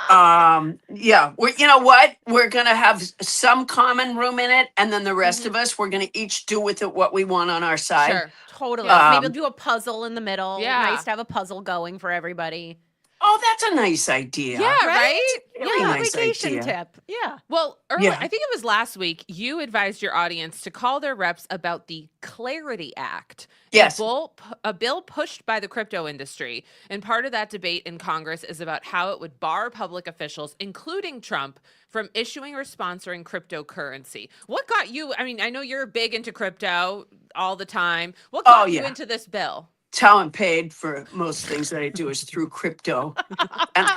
Yeah, you know what? We're gonna have some common room in it, and then the rest of us, we're gonna each do with it what we want on our side. Sure. Totally. Yeah. Maybe do a puzzle in the middle. Yeah. Nice to have a puzzle going for everybody. Oh, that's a nice idea. Yeah. Right. Really yeah. nice Vacation idea. tip. Yeah. Well, earlier, Yeah. I think it was last week, you advised your audience to call their reps about the Clarity Act. Yes. A bill pushed by the crypto industry. And part of that debate in Congress is about how it would bar public officials, including Trump, from issuing or sponsoring cryptocurrency. What got you? I mean, I know you're big into crypto all the time. What got you yeah. into this bill? It's how I'm paid for most things that I do is through crypto. And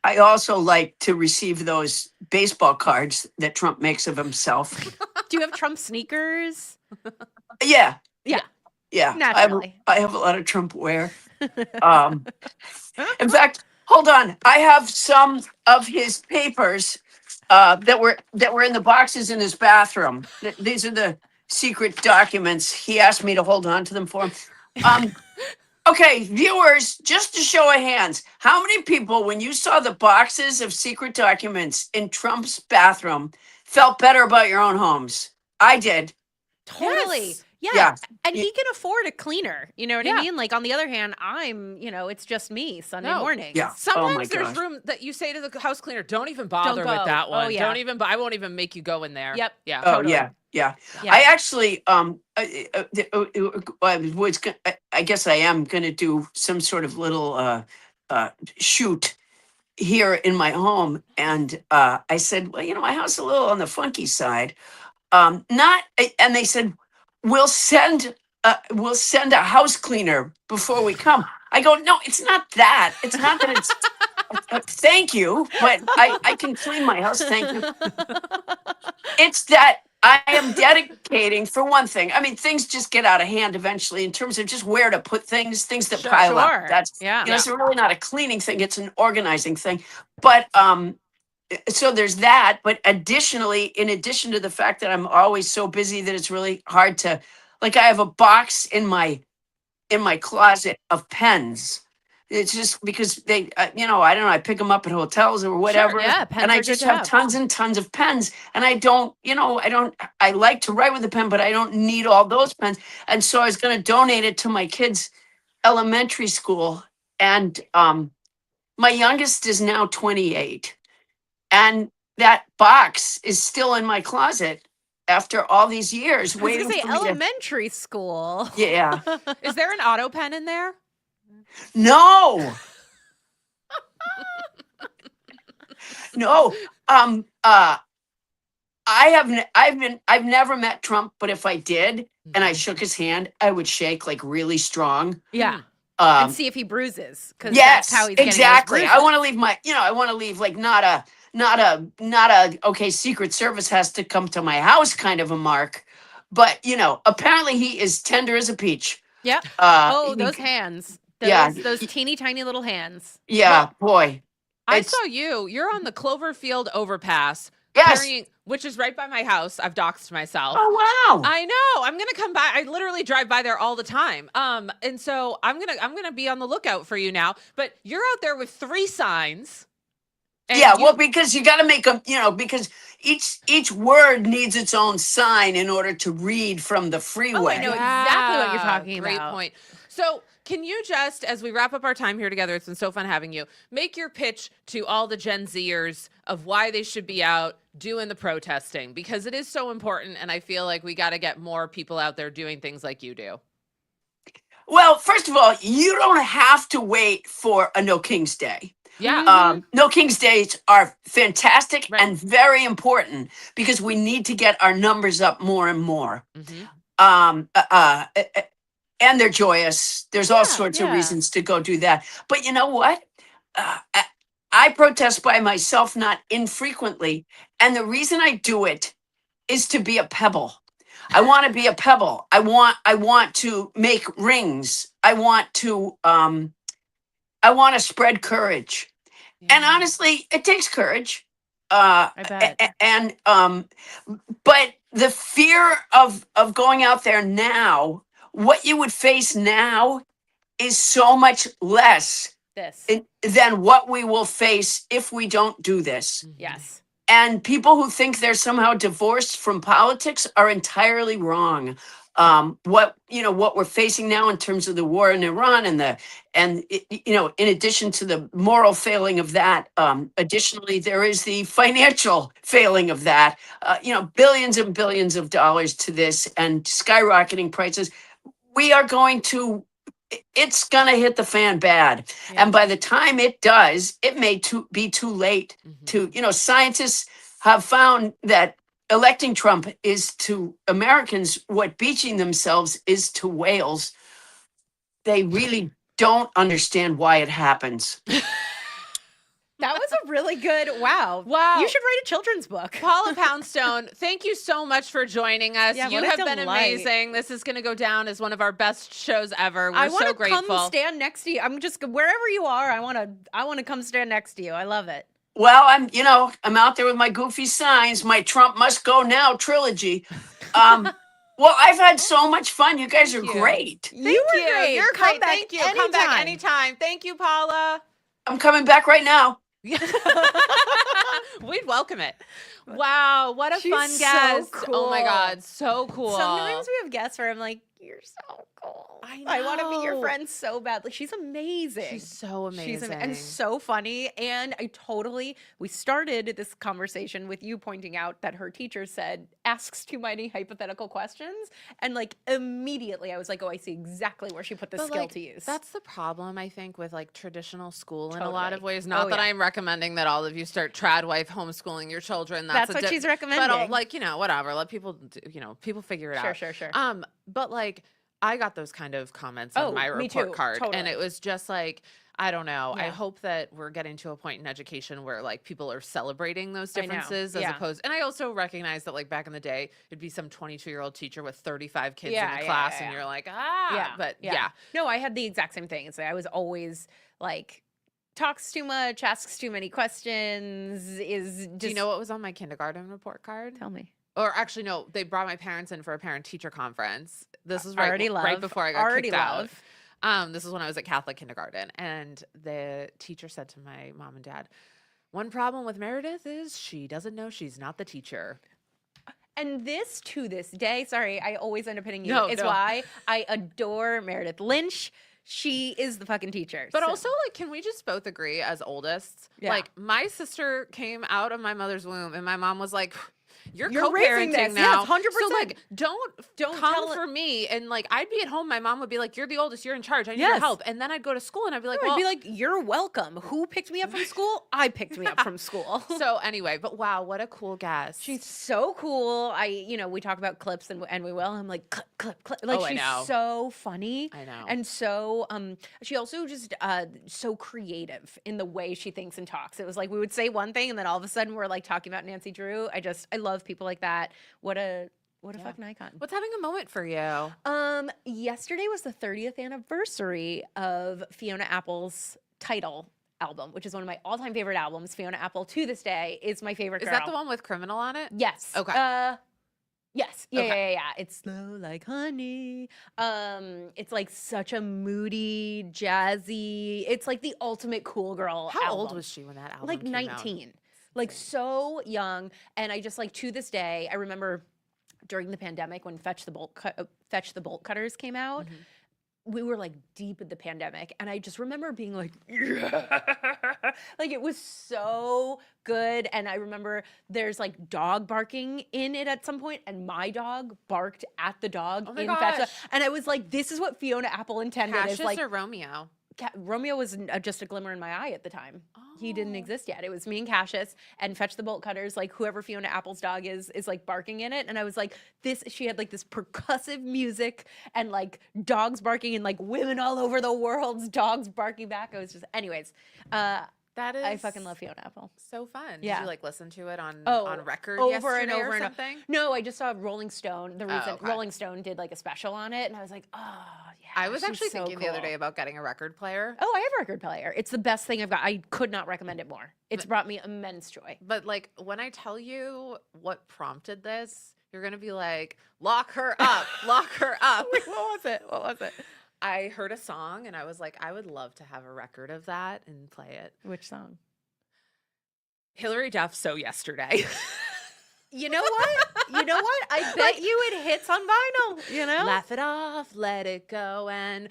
I also like to receive those baseball cards that Trump makes of himself. Do you have Trump sneakers? Yeah. Yeah. Yeah. Naturally. I have a lot of Trump wear. In fact, hold on. I have some of his papers that were in the boxes in his bathroom. These are the secret documents. He asked me to hold on to them for him. Okay, viewers, just to show of hands, how many people, when you saw the boxes of secret documents in Trump's bathroom, felt better about your own homes? I did. Totally. Yes. Yeah. Yeah. And he can afford a cleaner. You know what Yeah. I mean? Like on the other hand, it's just me Sunday No. mornings. Yeah. Sometimes Oh my there's gosh. room that you say to the house cleaner, don't even bother Don't with go. that Oh, one. yeah. Don't even, I won't even make you go in there. Yep. Yeah. Oh Totally. yeah. Yeah. I actually I guess I am going to do some sort of little shoot here in my home, and I said, well, my house is a little on the funky side. Not, and they said, we'll send a house cleaner before we come. I go, no, it's not that. It's not that it's. Thank you, but I can clean my house. Thank you. It's that I am dedicating, for one thing. I mean, things just get out of hand eventually in terms of just where to put things that Sure, pile up. sure. That's Yeah. it's really not a cleaning thing; it's an organizing thing. But so there's that. But additionally, in addition to the fact that I'm always so busy that it's really hard to, like, I have a box in my closet of pens. It's just because they, I don't know, I pick them up at hotels or whatever. yeah, pens and I are good just to have have. tons and tons of pens. And I like to write with a pen, but I don't need all those pens. And so I was going to donate it to my kids' elementary school. And my youngest is now 28. And that box is still in my closet after all these years I was waiting gonna say for me to. elementary school. Yeah. Is there an auto pen in there? No. No. I've never met Trump, but if I did and I shook his hand, I would shake like really strong. Yeah. And Um see if he bruises. Because yes, that's how he's exactly. getting I his want to leave I want to leave like not a okay, Secret Service has to come to my house kind of a mark. But apparently he is tender as a peach. Yep. Uh Those hands. yeah. Those teeny tiny little hands. yeah, boy. I It's- saw you. You're on the Cloverfield overpass Yes. which is right by my house. I've doxed myself. Oh, wow. I know. I'm gonna come by. I literally drive by there all the time. And so I'm gonna be on the lookout for you now. But you're out there with 3 signs. And Yeah, well, because you got to make them, because each word needs its own sign in order to read from the freeway. I know exactly what you're talking great about. point. So can you just, as we wrap up our time here together, it's been so fun having you, make your pitch to all the Gen Zers of why they should be out doing the protesting, because it is so important, and I feel like we got to get more people out there doing things like you do. Well, first of all, you don't have to wait for a No King's Day. Yeah. No King's Days are fantastic Right. and very important because we need to get our numbers up more and more. Mhm. And they're joyous. There's all sorts of yeah. reasons to go do that. But you know what? I protest by myself not infrequently. And the reason I do it is to be a pebble. I want to be a pebble. I want to make rings. I want to spread courage. And honestly, it takes courage. I bet. But the fear of going out there now, what you would face now is so much less than what we will face if we don't do this. Yes. And people who think they're somehow divorced from politics are entirely wrong. What we're facing now in terms of the war in Iran in addition to the moral failing of that, additionally there is the financial failing of that. Billions and billions of dollars to this and skyrocketing prices. It's going to hit the fan bad. Yeah. And by the time it does, it may be too late to, scientists have found that electing Trump is to Americans what beaching themselves is to whales. They really don't understand why it happens. That was a really good wow. Wow. You should write a children's book. Paula Poundstone, thank you so much for joining us. Yeah, you what a have been delight. amazing. This is going to go down as one of our best shows ever. We're I want so to grateful. come stand next to you. I'm just wherever you are. I want to come stand next to you. I love it. Well, I'm out there with my goofy signs, my Trump must go now trilogy. Well, I've had so much fun. You guys are great. You were great. You're Come great. back Thank you. Come back anytime. Thank you, Paula. I'm coming back right now. We'd welcome it. Wow, what a She's fun so guest. cool. Oh my God, so cool. Sometimes we have guests where I'm like, you're so cool. I want to be your know. friend so badly. She's amazing. She's so amazing. and so funny. And we started this conversation with you pointing out that her teacher said, asks too many hypothetical questions. And like immediately I was like, oh, I see exactly where she put the skill to use. That's the problem, I think, with like traditional school in a lot of Totally. ways. Not Oh, that yeah. I'm recommending that all of you start trad wife homeschooling your children. That's what she's recommending. But whatever. Let people, people figure it out. Sure. But like, I got those kind of comments on my me report too. card, and Totally. it was just like, I don't know. I Yeah. hope that we're getting to a point in education where like people are celebrating those I know. differences as Yeah. opposed. And I also recognize that like back in the day, it'd be some 22-year-old teacher with 35 kids in Yeah, the yeah, class, yeah, and yeah. you're like, but yeah. No, I had the exact same thing. So I was always like, talks too much, asks too many questions, is just... Do you know what was on my kindergarten report card? Tell me. Or actually, no, they brought my parents in for a parent-teacher conference. This was right before I got Already kicked love. out. This is when I was at Catholic kindergarten, and the teacher said to my mom and dad, "One problem with Meredith is she doesn't know she's not the teacher." And this, to this day, sorry, I always end up hitting you, No, is no. why I adore Meredith Lynch. She is the fucking teacher. But So- also, like, can we just both agree as oldest? Yeah. Like, my sister came out of my mother's womb, and my mom was like, You're raising co-parenting this. now. Yes, 100%. So like, don't Don't come tell- for me. And like, I'd be at home. My mom would be like, "You're the oldest. You're in charge. I need your Yes. help." And then I'd go to school, and I'd be like, I'd "Well." be like, you're welcome. Who picked me up from school? I picked me up from school. So anyway, but wow, what a cool guest. She's so cool. We talk about clips and we will. I'm like, clip. Like, Oh, I she's know. so funny. I know. And so, she also just, so creative in the way she thinks and talks. It was like, we would say one thing and then all of a sudden we're like talking about Nancy Drew. I love people like that. What a fucking icon. What's having a moment for you? Yesterday was the 30th anniversary of Fiona Apple's title album, which is one of my all-time favorite albums. Fiona Apple, to this day, is my favorite Is girl. that the one with Criminal on it? Yes. Okay. Yes. Yeah, Okay. yeah. It's slow like honey. It's like such a moody, jazzy. It's like the ultimate cool girl How album. old was she when that album Like came out? 19. Like so young. And I just like to this day, I remember during the pandemic when Fetch the Bolt Cutters came out. We were like deep in the pandemic, and I just remember being like, yeah, like it was so good. And I remember there's like dog barking in it at some point, and my dog barked at the dog Oh my in gosh. Fetch. And I was like, this is what Fiona Apple intended. Cassius Is like or Romeo? Romeo was just a glimmer in my eye at the time. He didn't Oh. exist yet. It was me and Cassius and Fetch the Bolt Cutters, like whoever Fiona Apple's dog is like barking in it. And I was like, she had like this percussive music and like dogs barking and like women all over the world's dogs barking back. I was just, anyways, That is I fucking love Fiona Apple. so fun. Yeah. Did you like listen to it on record over yesterday and over or and something? No, I just saw Rolling Stone. The recent okay. Rolling Stone did like a special on it, and I was like, oh yeah. I was she's actually so thinking the other cool. day about getting a record player. Oh, I have a record player. It's the best thing I've got. I could not recommend it more. It's brought me immense joy. But like when I tell you what prompted this, you're gonna be like, lock her up, lock her up. Wait, what was it? What was it? I heard a song and I was like, I would love to have a record of that and play it. Which song? Hillary Duff, So Yesterday. You know what? I bet you it hits on vinyl. You know, Laugh it off, let it go, and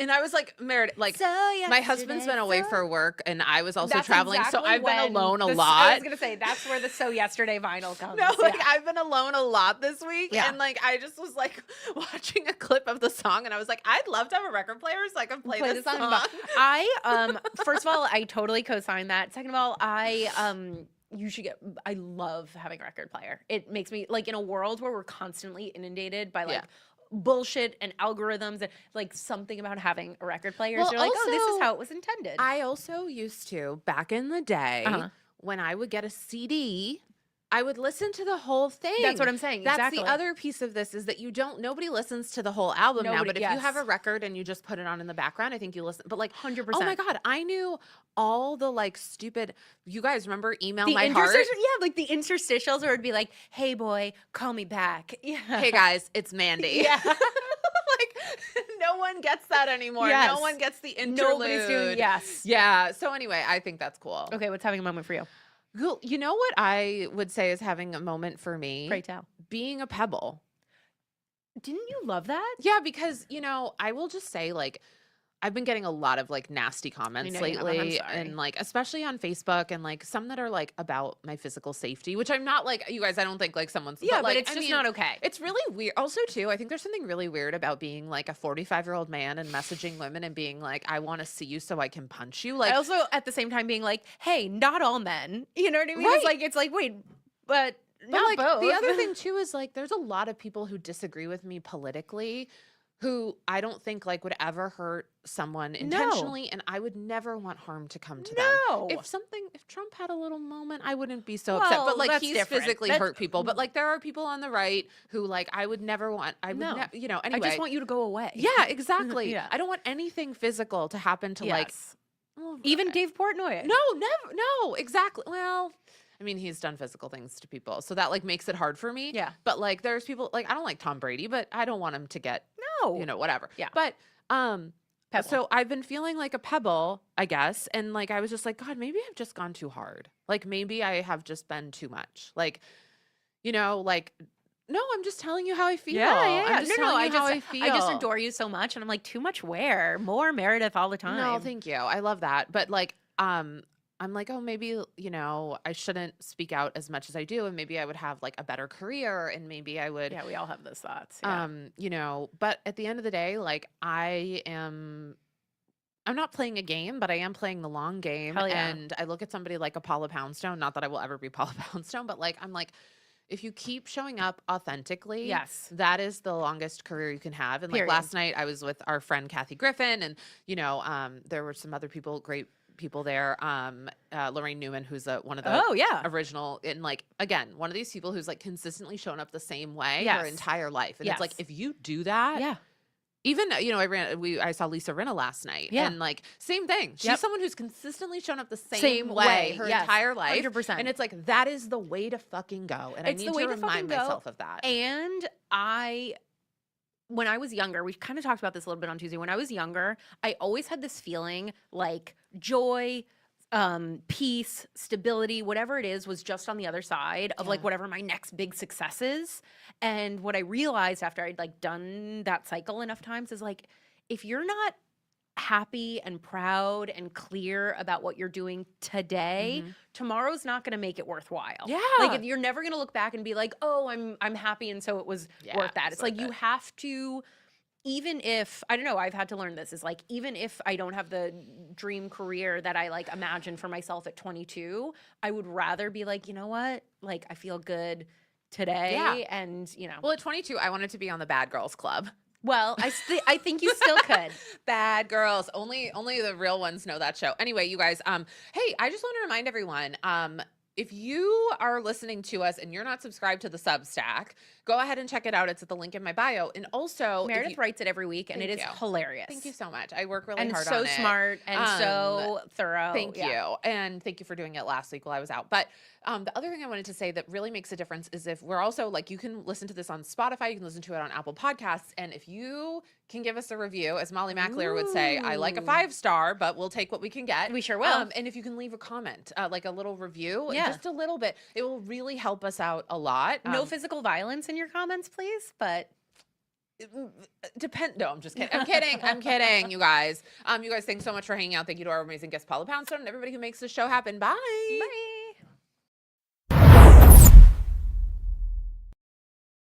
I was like, Meredith, like So my husband's yesterday, been away so- for work, and I was also That's traveling, so exactly I've been when alone a I lot. was gonna say that's where the So Yesterday vinyl comes. No, like yeah. I've been alone a lot this week, Yeah. and like I just was like watching a clip of the song, and I was like, I'd love to have a record player so I can play this song. I first of all, I totally co-sign that. Second of all, you should get. I love having a record player. It makes me like in a world where we're constantly inundated by like Yeah. bullshit and algorithms and like something about having a record player. Well, You're like, oh, this is also, how it was intended. I also used to back in the day Uh-huh. when I would get a CD. I would listen to the whole thing. That's what I'm saying. That's exactly. the other piece of this is that nobody listens to the whole album now. Nobody- But if you yes. have a record and you just put it on in the background, I think you listen. But like, 100%. oh my God, I knew all the like stupid, you guys remember Email The My Heart? yeah, like the interstitials where it'd be like, "Hey boy, call me back." Yeah. Hey guys, it's Mandy. Yeah. Like no one gets that anymore. Yes. No one gets the interlude. Nobody's doing yes. Yeah. So anyway, I think that's cool. Okay, what's having a moment for you? Cool. You know what I would say is having a moment for me? Pray tell. Being a pebble. Didn't you love that? Yeah, because I will just say like I've been getting a lot of like nasty comments know you have, and I'm lately, sorry. and like especially on Facebook, and like some that are like about my physical safety, which I'm not like you guys. I don't think like someone's Yeah, but like, it's I just mean, not okay. It's really weird. Also, too, I think there's something really weird about being like a 45-year-old man and messaging women and being like, I want to see you so I can punch you. Like, I also at the same time being like, hey, not all men. You know what I mean? Right. It's like, wait, but but not like both. the other thing too is like there's a lot of people who disagree with me politically who I don't think like would ever hurt someone intentionally, and I would never want harm to come to them. No. If Trump had a little moment, I wouldn't be so upset. Well, But like that's he's different. physically That's- hurt people. But like there are people on the right who like I would never want. I would No. anyway. I just want you to go away. Yeah, exactly. Yeah. I don't want anything physical to happen to like Yes. well, Even Dave Portnoy. no, never. No, exactly. Well, I mean, he's done physical things to people, so that like makes it hard for me. Yeah. But like, there's people like I don't like Tom Brady, but I don't want him to get No. whatever. Yeah. But Pebble. so I've been feeling like a pebble, I guess, and like I was just like, God, maybe I've just gone too hard. Like maybe I have just been too much. Like, like. No, I'm just telling you how I feel. I'm just telling you how I feel. I just adore you so much, and I'm like, too much where? More Meredith all the time. No, thank you. I love that. But like, I'm like, oh, maybe, I shouldn't speak out as much as I do. And maybe I would have like a better career, and maybe I would, Yeah, we all have those thoughts. Yeah. but at the end of the day, like I'm not playing a game, but I am playing the long game. Hell yeah. And I look at somebody like a Paula Poundstone, not that I will ever be Paula Poundstone, but like, I'm like, if you keep showing up authentically, Yes. that is the longest career you can have. And Period. like last night I was with our friend Kathy Griffin, and there were some other great people there. Lorraine Newman, who's one of the Oh, yeah. original, and like again, one of these people who's like consistently shown up the same way her Yes. entire life. And it's like Yes. if you do that, Yeah. Even, I saw Lisa Rinna last night, Yeah. and like same thing. She's Yep. someone who's consistently shown up the same, Same way way, her yes, entire life, 100%. and it's like that is the way to fucking go, and It's I the need way to to fucking remind go. myself of that. And when I was younger, we kind of talked about this a little bit on Tuesday. When I was younger, I always had this feeling like joy, peace, stability, whatever it is, was just on the other side of like Yeah. whatever my next big success is. And what I realized after I'd like done that cycle enough times is like, if you're not happy and proud and clear about what you're doing today, tomorrow's not going to make it worthwhile. Yeah. Like if you're never going to look back and be like, "Oh, I'm happy and so it was Yeah, worth that." it's It's like worth you it. have to, even if I don't know, I've had to learn this, is like even if I don't have the dream career that I like imagined for myself at 22, I would rather be like, "You know what? Like I feel good today." Yeah. And, Well, at 22, I wanted to be on the Bad Girls Club. well, I think you still could. Bad Girls. Only the real ones know that show. Anyway, you guys, hey, I just want to remind everyone, if you are listening to us and you're not subscribed to the Substack, go ahead and check it out. It's at the link in my bio. And also, if Meredith you- writes it every week, and it Thank is you. hilarious. Thank you so much. I work really And hard so on it. smart and so thorough. Thank Yeah. you. And thank you for doing it last week while I was out. But the other thing I wanted to say that really makes a difference is if we're also like, you can listen to this on Spotify, you can listen to it on Apple Podcasts. And if you can give us a review, as Molly McAleer would say, I like a Ooh. 5-star, but we'll take what we can get. We sure will. And if you can leave a comment, like a little review, Yeah. just a little bit, it will really help us out a lot. No physical violence in your comments, please. But No, I'm just kidding. I'm kidding. I'm kidding, you guys. You guys, thanks so much for hanging out. Thank you to our amazing guest, Paula Poundstone, and everybody who makes this show happen. Bye. bye.